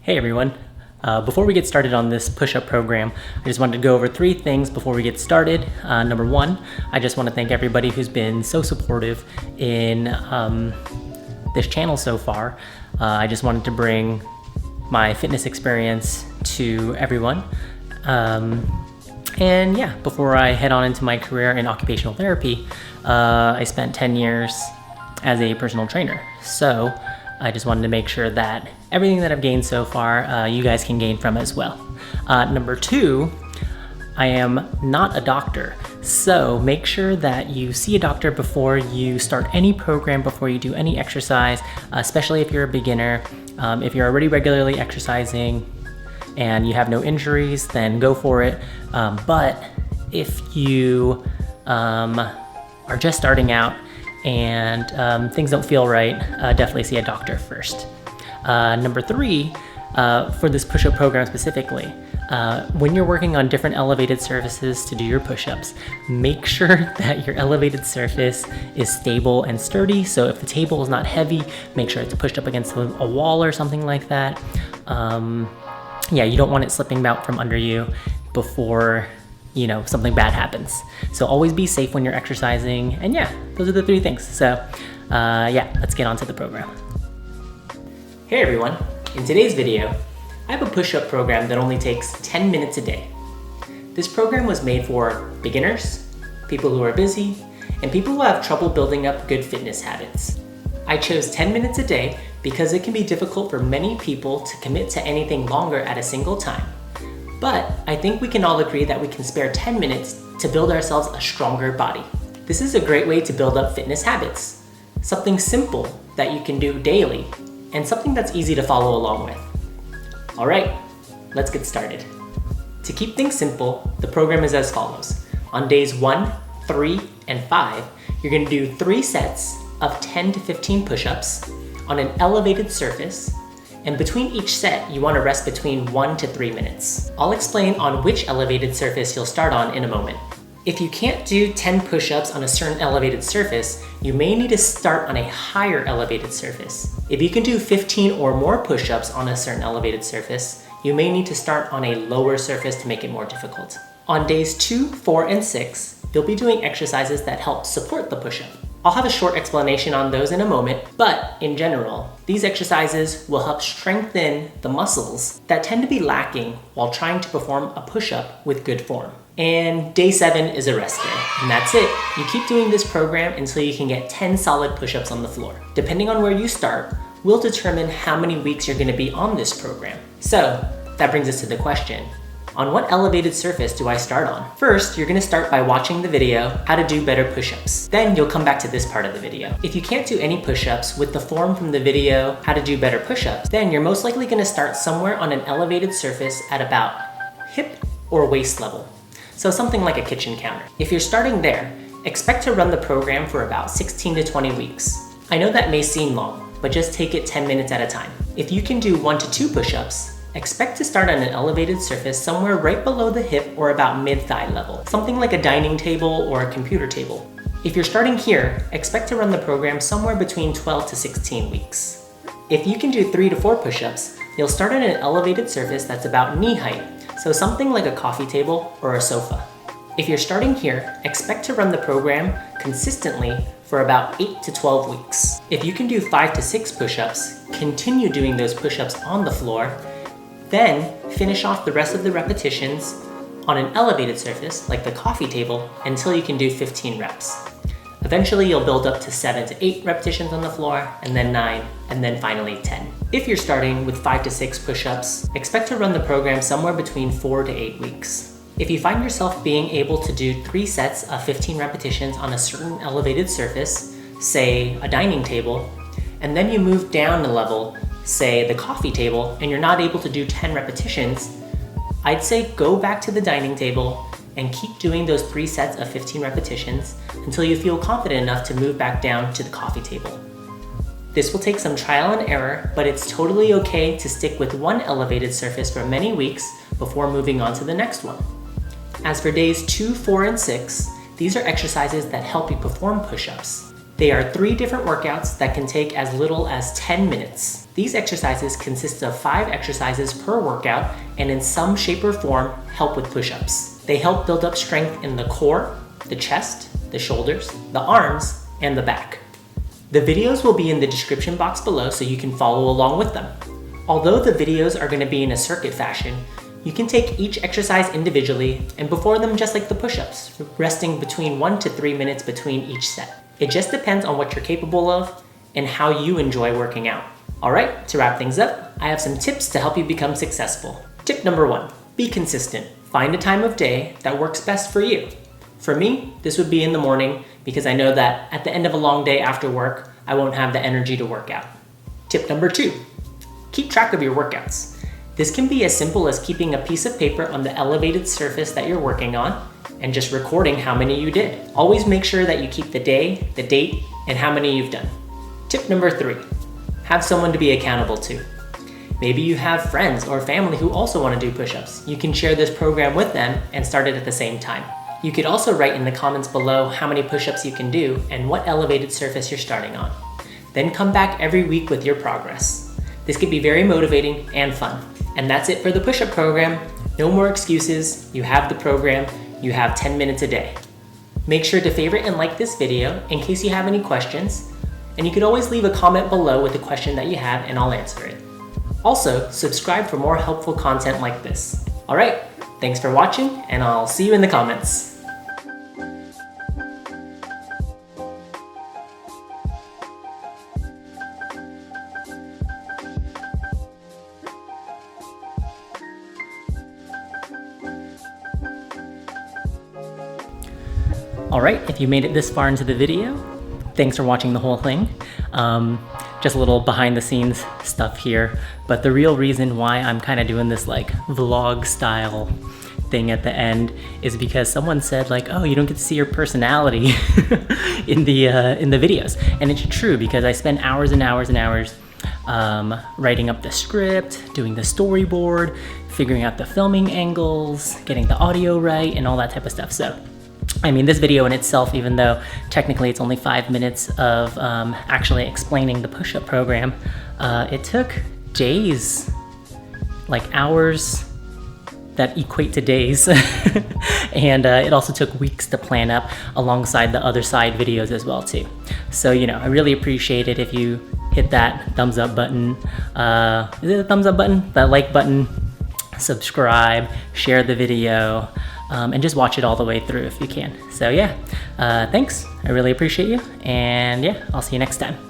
Hey everyone. Before we get started on this push-up program, I just wanted to go over 3 things before we get started. Number 1, I just want to thank everybody who's been so supportive in this channel so far. I just wanted to bring my fitness experience to everyone. And yeah, before I head on into my career in occupational therapy, I spent 10 years as a personal trainer. So I just wanted to make sure that everything that I've gained so far, you guys can gain from as well. Number 2, I am not a doctor. So make sure that you see a doctor before you start any program, before you do any exercise, especially if you're a beginner. If you're already regularly exercising and you have no injuries, then go for it. But if you are just starting out and things don't feel right, definitely see a doctor first. Number 3, for this push-up program specifically, when you're working on different elevated surfaces to do your push-ups, make sure that your elevated surface is stable and sturdy. So if the table is not heavy, make sure it's pushed up against a wall or something like that. Yeah, you don't want it slipping out from under you before something bad happens. So always be safe when you're exercising. And yeah, those are the 3 things. So yeah, let's get on to the program. Hey everyone, in today's video, I have a push-up program that only takes 10 minutes a day. This program was made for beginners, people who are busy, and people who have trouble building up good fitness habits. I chose 10 minutes a day because it can be difficult for many people to commit to anything longer at a single time. But I think we can all agree that we can spare 10 minutes to build ourselves a stronger body. This is a great way to build up fitness habits. Something simple that you can do daily, and something that's easy to follow along with. All right, let's get started. To keep things simple, the program is as follows. On days 1, 3, and 5, you're gonna do 3 sets of 10 to 15 push-ups on an elevated surface, and between each set, you wanna rest between 1 to 3 minutes. I'll explain on which elevated surface you'll start on in a moment. If you can't do 10 push-ups on a certain elevated surface, you may need to start on a higher elevated surface. If you can do 15 or more push-ups on a certain elevated surface, you may need to start on a lower surface to make it more difficult. On days 2, 4, and 6, you'll be doing exercises that help support the push-up. I'll have a short explanation on those in a moment, but in general, these exercises will help strengthen the muscles that tend to be lacking while trying to perform a push-up with good form. And day 7 is a rest day, and that's it. You keep doing this program until you can get 10 solid push-ups on the floor. Depending on where you start, we'll determine how many weeks you're gonna be on this program. So that brings us to the question, on what elevated surface do I start on? First, you're gonna start by watching the video, how to do better push-ups. Then you'll come back to this part of the video. If you can't do any push-ups with the form from the video, how to do better push-ups, then you're most likely gonna start somewhere on an elevated surface at about hip or waist level. So something like a kitchen counter. If you're starting there, expect to run the program for about 16 to 20 weeks. I know that may seem long, but just take it 10 minutes at a time. If you can do 1 to 2 push-ups, expect to start on an elevated surface somewhere right below the hip or about mid-thigh level, something like a dining table or a computer table. If you're starting here, expect to run the program somewhere between 12 to 16 weeks. If you can do 3 to 4 push-ups, you'll start on an elevated surface that's about knee height, so something like a coffee table or a sofa. If you're starting here, expect to run the program consistently for about 8 to 12 weeks. If you can do 5 to 6 push-ups, continue doing those push-ups on the floor, then finish off the rest of the repetitions on an elevated surface like the coffee table until you can do 15 reps. Eventually you'll build up to 7 to 8 repetitions on the floor, and then 9, and then finally 10. If you're starting with 5 to 6 push-ups, expect to run the program somewhere between 4 to 8 weeks. If you find yourself being able to do 3 sets of 15 repetitions on a certain elevated surface, say a dining table, and then you move down a level, say the coffee table, and you're not able to do 10 repetitions, I'd say go back to the dining table and keep doing those 3 sets of 15 repetitions until you feel confident enough to move back down to the coffee table. This will take some trial and error, but it's totally okay to stick with one elevated surface for many weeks before moving on to the next one. As for days 2, 4, and 6, these are exercises that help you perform push-ups. They are 3 different workouts that can take as little as 10 minutes. These exercises consist of 5 exercises per workout and in some shape or form help with push-ups. They help build up strength in the core, the chest, the shoulders, the arms, and the back. The videos will be in the description box below so you can follow along with them. Although the videos are going to be in a circuit fashion, you can take each exercise individually and perform them just like the push-ups, resting between 1 to 3 minutes between each set. It just depends on what you're capable of and how you enjoy working out. Alright, to wrap things up, I have some tips to help you become successful. Tip number 1, be consistent. Find a time of day that works best for you. For me, this would be in the morning because I know that at the end of a long day after work, I won't have the energy to work out. Tip number 2, keep track of your workouts. This can be as simple as keeping a piece of paper on the elevated surface that you're working on and just recording how many you did. Always make sure that you keep the day, the date, and how many you've done. Tip number 3, have someone to be accountable to. Maybe you have friends or family who also want to do push-ups. You can share this program with them and start it at the same time. You could also write in the comments below how many push-ups you can do and what elevated surface you're starting on. Then come back every week with your progress. This could be very motivating and fun. And that's it for the push-up program. No more excuses. You have the program. You have 10 minutes a day. Make sure to favorite and like this video in case you have any questions. And you could always leave a comment below with the question that you have and I'll answer it. Also, subscribe for more helpful content like this. All right, thanks for watching and I'll see you in the comments. All right, if you made it this far into the video, thanks for watching the whole thing. Just a little behind the scenes stuff here, but the real reason why I'm kind of doing this like vlog style thing at the end is because someone said like, oh, you don't get to see your personality in the videos. And it's true because I spend hours and hours and hours writing up the script, doing the storyboard, figuring out the filming angles, getting the audio right, and all that type of stuff. So I mean, this video in itself, even though technically it's only 5 minutes of actually explaining the push-up program, it took days, like hours that equate to days. And it also took weeks to plan up alongside the other side videos as well too. So, you know, I really appreciate it if you hit that thumbs up button. Is it a thumbs up button? That like button, subscribe, share the video. And just watch it all the way through if you can. So yeah, thanks. I really appreciate you. And yeah, I'll see you next time.